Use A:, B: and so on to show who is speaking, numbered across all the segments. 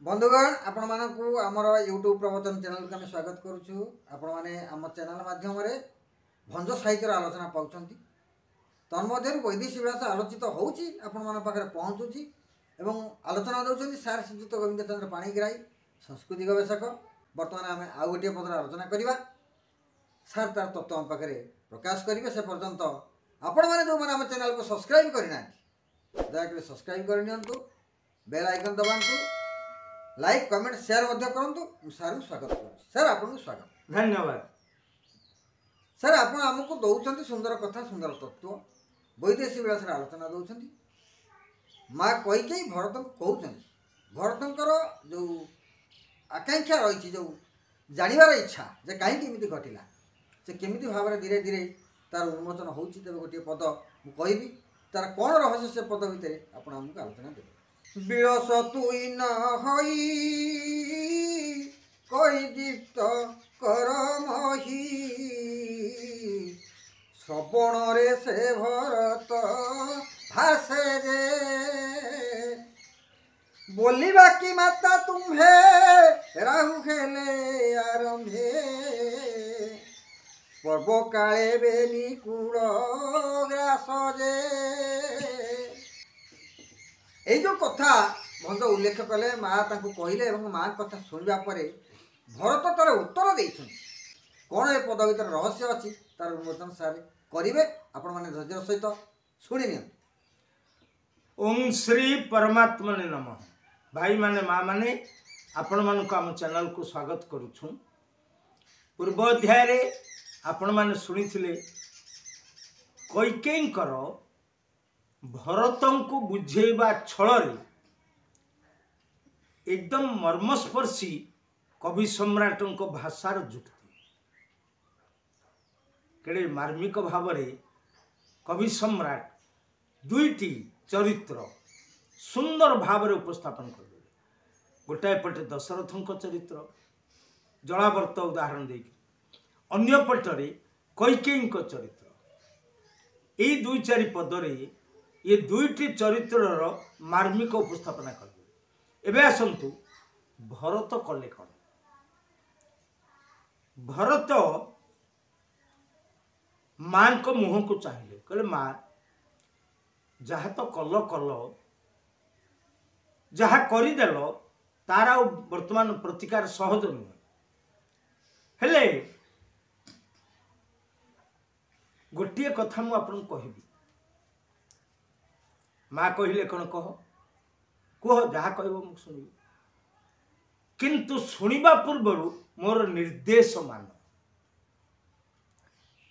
A: बंधुगण आपण मानकु आमर यूट्यूब प्रवचन चैनल को आम स्वागत करुचु। आपण माने आम चैनल माध्यम भंज साहित्यर आलोचना पाउछंती। तन्मध्य वैदेशिक भाषा आलोचित होउची आपण मान पाखरे पहुँचुची एवं आलोचना दउछंती सार श्रीजुक्त गोविंद चंद्र पाणिग्राही संस्कृति गवेषक। बर्तमान आम आउ गोटे पदर आलोचना करवा सार तार तत्व आम पाखरे प्रकाश करेंगे। से पर्यंत आपण मैंने जो मैंने आम चैनल को सब्सक्राइब करना दयाकोरी सब्सक्राइब करनियंतु, बेल आइकन दबांतु, लाइक कमेंट शेयर करूँ। सार स्वागत करूँ। सर आपको स्वागत
B: धन्यवाद।
A: सर आप आमको दौरान सुंदर कथा सुंदर तत्व वैदेशिक विलास आलोचना दौरान माँ कईकई भरत को कहते भरतर जो आकांक्षा रही जो जानवर इच्छा जे कहीं घटला से केमी भाव में धीरे धीरे तार उन्मोचन हो गोटे पद मुझे तार कौन रहस्य से पद भितर आप आमको आलोचना देते। विलस तुई न हई कई दीप्त कर मही श्रवण रे से भरत भासे रे बोली बाकी माता तुम्हें राहु खेले आरंभे पर्व काले बेनी कूल ग्रास जे। এই जो कथा भंज उल्लेख कले माँ कहले माँ कथा शुणा भरत तार उत्तर देते कौन ए पद भर रहस्य अच्छी तार उन्मोचन सारे करेंगे। आपण मैंने धैर्य सहित शुणी नि।
B: ओम श्री परमात्मने नमः। भाई माने माँ माने आपण मानक आम चैनल को स्वागत करुछु। पूर्व अध्याय रे आपण माने सुनिथिले कैकेयींकर भरत को बुझेबा छल एकदम मर्मस्पर्शी कवि सम्राट भाषार जुक्ति केड़े मार्मिक भाव में कवि सम्राट दुईटी चरित्र सुंदर भाव में उपस्थापन कर गोटाए पटे दशरथ चरित्र जलावर्त उदाहरण दे अन्य पटरे कैकेयी चरित्र यही दुई चारि पदरे ये दुईटी चरित्रर मार्मिक उपस्थापना कर। एबे आसंतु भरत कले कौन। भरत माँ को मुह को चाहिए कहले माँ जहाँ तो कल कल जहाँ करदेल तार वर्तमान प्रतिकार सहज नुहे हेले गोटे कथा मु आपन कहबी। माँ कहले कौन कह कह जहाँ कह शुणी किंतु शुणा पूर्वर मोर निर्देश मान।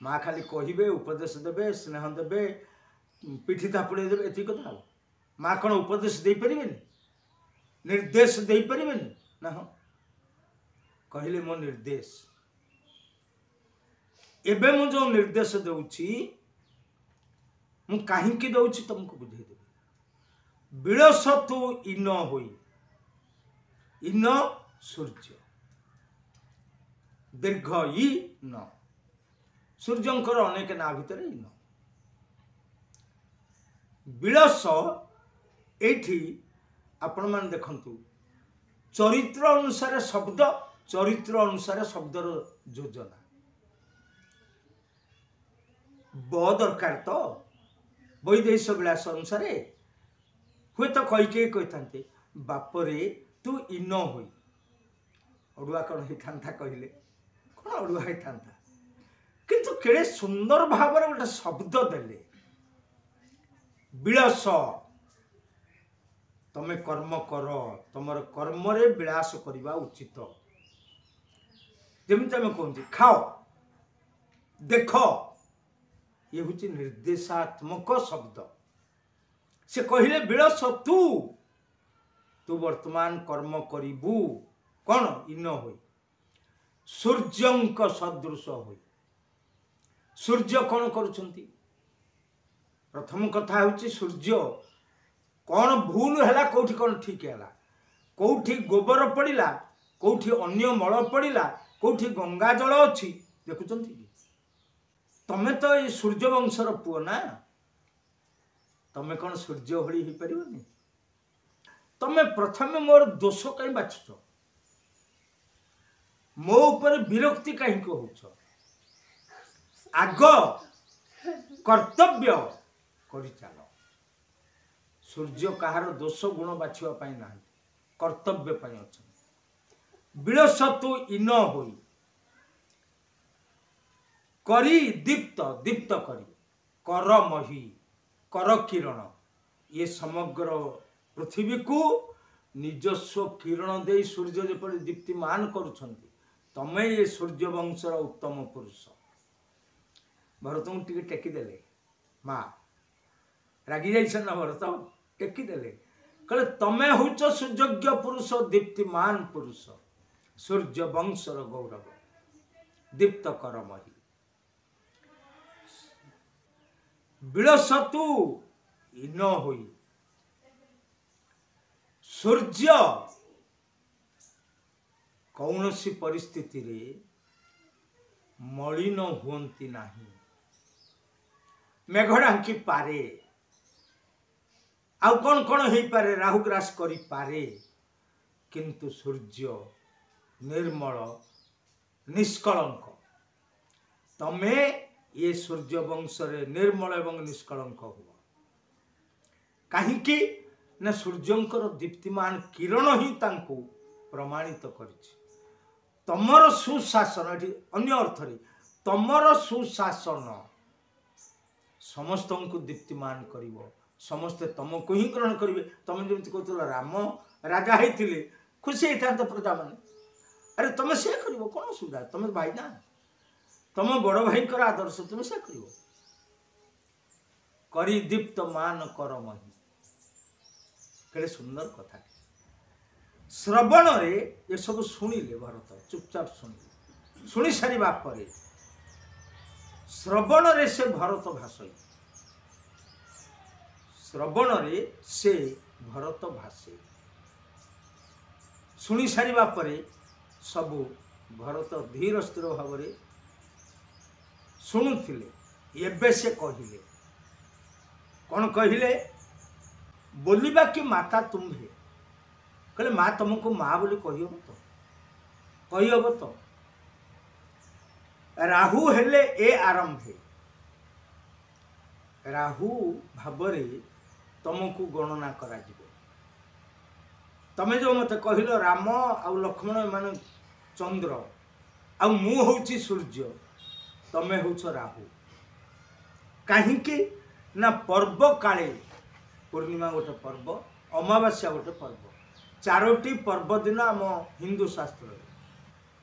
B: माँ खाली कहे उपदेश देवे स्नेह देवे पिठी थापुड़े देवे ये कथा हम माँ कौन उपदेश दे पारे निर्देश दे पारे ना। हाँ कहले मो निर्देश एबे मु जो निर्देश दूची मु कहीं दौची तुमको बुझे देवी। विलस तु इन होई इन सूर्य दीर्घ ई न सूर्यंकर अनेक ना भितर इन विलस एठी आपण मान देखंतु चरित्र अनुसार शब्द चरित्र अनुसार शब्दर योजना ब दरकार तो वैदेशिक विलास अनुसार हुए तो कैकेयी कहते बापरे तू इन होई अड़ुआ कौन होता कहले कौन अड़ुआ होता किंतु केड़े सुंदर भाव में गोटे शब्द देले विलास तमें कर्म कर तुम कर्म रे विलास करवा उचित जमी आम कहते खाओ देख ये हूँ निर्देशात्मक शब्द। से कहले विलस तू तू वर्तमान कर्म करिबू कौन इन होई सूर्यंक सदृश होई। सूर्य कौन करुछंती प्रथम कथा होची सूर्य कौन भूल है कौटी कौन ठीक है कौटी गोबर पड़ा कौटी अन्य मल पड़ा कौटी गंगा जल अच्छी देखुंत तमें तो ये सूर्य वंशर पुओ ना तमें कौन सूर्य भली हो पार तमे प्रथमे मोर दोष कहीं बाछुच, मो ऊपर विरक्ति कहीं होउछ, आग कर्तव्य करि चल। सूर्य कहार दोष गुण बाछिवा पाई ना, कर्तव्य पाई अच्छा। विलस तू इन होई करी दीप्त, दीप्त करी कर मही कर किरण, ये समग्र पृथ्वी को निजस्व किरण दे सूर्य जेपरि दीप्तिमान करुछंती। तमे ये सूर्य वंशर उत्तम पुरुष। भरत को टिके टेकी देले, माँ रागी जाइछन ना भरत, टेकी देले, कहले तमे होउछ सुयोग्य पुरुष, दीप्तिमान पुरुष, सूर्य वंशर गौरव, दीप्त कर मही। विलस तू इन होई, सूर्य कौनसी परिस्थिति रे मलिन हुंती नाही, मेघडांकी पारे, आउ कौन कौन हो पारे, राहुग्रास करी पारे, किंतु सूर्य निर्मल निष्कलंक। तमे ये सूर्य वंश रे निर्मल एवं निष्कलंक हुआ। कहीं ना सूर्यंकर दीप्तिमान किरण ही तांको प्रमाणित करिछि। तमर सुशासन, एठी अन्य अर्थ रे तमर सुशासन समस्त को दीप्तिमान करिवो, समस्ते तुमको ही ग्रहण करेंगे। तुम जमी कहल राम राजा होते खुशी होता प्रजा मैंने, अरे तुम से कर कौन असुविधा, तुम भाई ना, तुम बड़ भाई आदर्श तुम से करी दीप्त मान कर मही। केड़े सुंदर कथा। श्रवण रे ये सब शुणिले भरत चुपचाप शुणिले, शुणी सारा पर श्रवण रे से भरत भाषे, श्रवण रे से भरत भाषे। शुणी सारा पर सबू भरत धीर स्थिर भाव शुणुले। एबे से कहिले कौन कहिले, बोलिबा कि माता तुम्हे, कहले माँ तुमको माँ बोली कही तो, कही तो। राहु हेले ए आरंभे, राहु भावरे तुमको गणना करा जिवो। तमे जो मत कहल राम आउ लक्ष्मण माने चंद्र आ मु होउची सूर्य, तमे होउछ राहु। कहीं ना पर्व काले, पूर्णिमा गोटे पर्व, अमावास्या गोटे पर्व, चारोटी पर्व दिन आम हिंदू शास्त्र,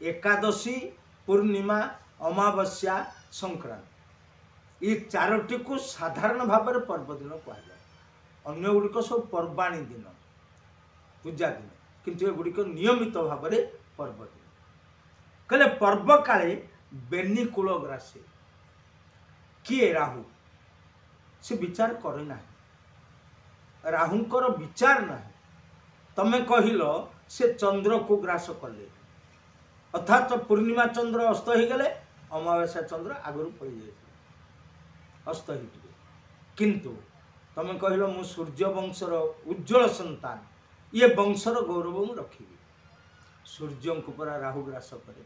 B: एकादशी पूर्णिमा अमावास्या संक्रांति, ये चारोटी को साधारण भाव में पर्व दिन कहुए। अन्य गुड़िक सब पर्वाणी दिन, पूजा दिन, किंतु ये गुड़िक नियमित भाव में पर्व दिन। कहले पर्व काले बेनी कूल ग्रासे, किए राहु से विचार करे ना, राहुंकर विचार ना। तमे कहिल से चंद्र को ग्रास कले, अर्थात तो पूर्णिमा चंद्र अस्त हो गले, अमावास्या चंद्र आगु पड़ जाए अस्त हो, किंतु तमे कहिल मु सूर्य वंशर उज्ज्वल संतान, ये वंशर गौरव मु रखी। सूर्य को पूरा राहु ग्रास करे,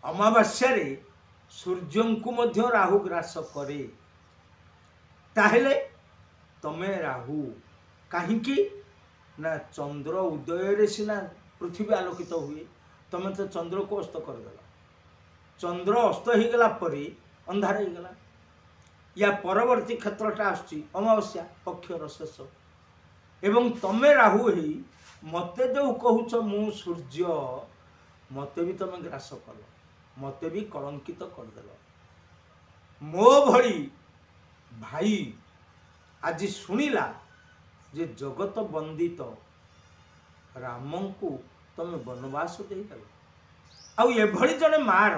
B: अमावास्या सूर्य को मध्य राहु ग्रास करे, ताहेले तमे राहु कहीं ना चंद्र उदय रे सिना पृथ्वी आलोकित हुए, तमे तो चंद्र को अस्त करदेल, चंद्र अस्त हो गला परी अंधार हो गला। या परवर्ती क्षेत्रटा आसुची अमावास्या पक्षर शेष, एवं तमे राहु ही मते जो कहूच मु सूर्य, मते भी तमे ग्रास कल, मते भी कलंकित करदेल। मो भली भाई आज शुणिला जे जगत वंदित राम को तमे वनवास देदेल, आउ एभली जने मार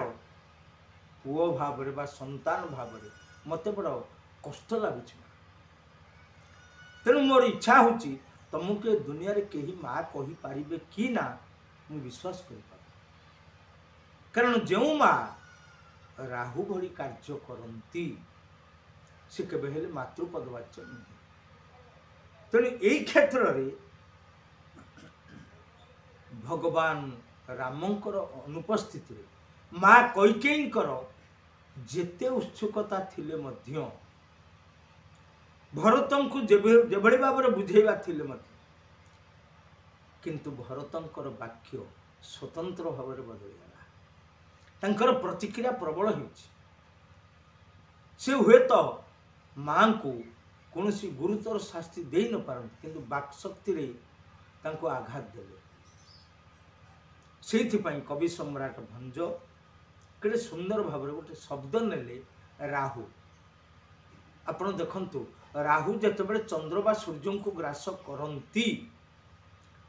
B: पुओ भाव बा संतान भाव मते बड़ कष्ट लगुच। तेणु मोर इच्छा होची तुमको दुनिया रे केही माँ कही पारिबे कि ना, मु विश्वास कर, कारण जो माँ राहु भली कार्य करती से केबे हेले मातृपदवाच्य नहीं। तेणु यही क्षेत्र में भगवान रामंकर अनुपस्थिति रे माँ कैकेयींकर जेते उत्सुकता थिले मध्य भरतन को जेभली भाव में बुझेबा थिले मध्य किंतु भरतंकर वाक्य स्वतंत्र भाव में बदलीगला तंकर प्रतिक्रिया प्रबल होछि से हुए तो माँ को कौन गुरुतर शास्ति दे न पारती किंतु बाक्शक्ति रे तांको आघात देले से कवि सम्राट भंज केड़े सुंदर भाव में गोटे शब्द नेले राहु आपण देखंतु राहु जेतेबेले चंद्र बा सूर्य को ग्रास करती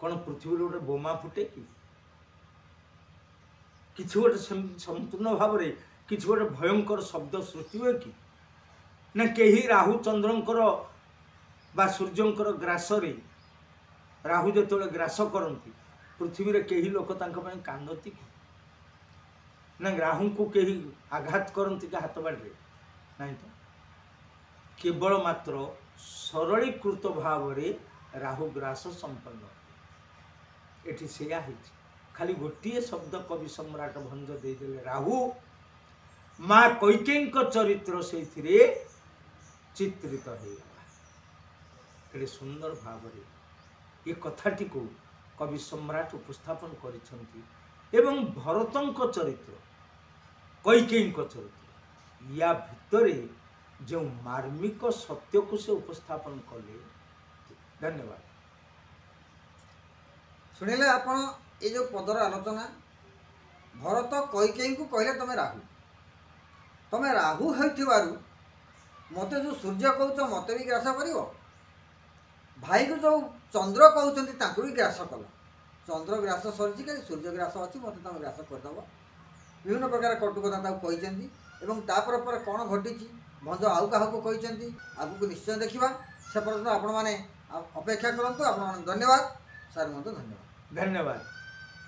B: कौन पृथ्वी गोटे बोमा फुटे कि गोटे संपूर्ण भाव में किसी गोटे भयंकर शब्द सृष्टि हुए कि ना कहीं राहु चंद्रंकर बा सूर्यंकर ग्रास रे राहु जो ग्रास करती पृथ्वी रे कहीं लोक कांदती कि ना राहु को कहीं आघात करती कि हाथ बाड़ी ना तो केवल मात्र सरलीकृत भाव में राहु ग्रास संपन्न एटी सेया खाली गोटे शब्द कवि सम्राट भंज देदेले राहु माँ कैकेयी चरित्र से चित्रित होगा सुंदर भाव में ये कथाटी को कवि सम्राट उपस्थापन करिसेंती एवं भरतंक चरित्र कैकेयी चरित्र या भितरे जो मार्मिक सत्य को से उपस्थापन कले। धन्यवाद।
A: शुणिले आपण ये जो पदर आलोचना भरत कैकेयी को कहले तमे राहु होइथिबारु मते जो सूर्य कहउछ मते भी ग्रास करिवो भाई को जो चंद्र कहउछंती ताकू भी ग्रास कला चंद्र ग्रास सरिछि कि सूर्य ग्रास अछि मते तमे ग्रास करदबो विभिन्न प्रकार कटु कथा ताकू कहिसेंती एवं तापर पर कोन घटिछि भंज आउ काहाकू कहिसेंती आगु निश्चय देखिबा से पर्यंत आपण माने अपेक्षा करंतु। आपण माने धन्यवाद सर मते धन्यवाद।
B: धन्यवाद।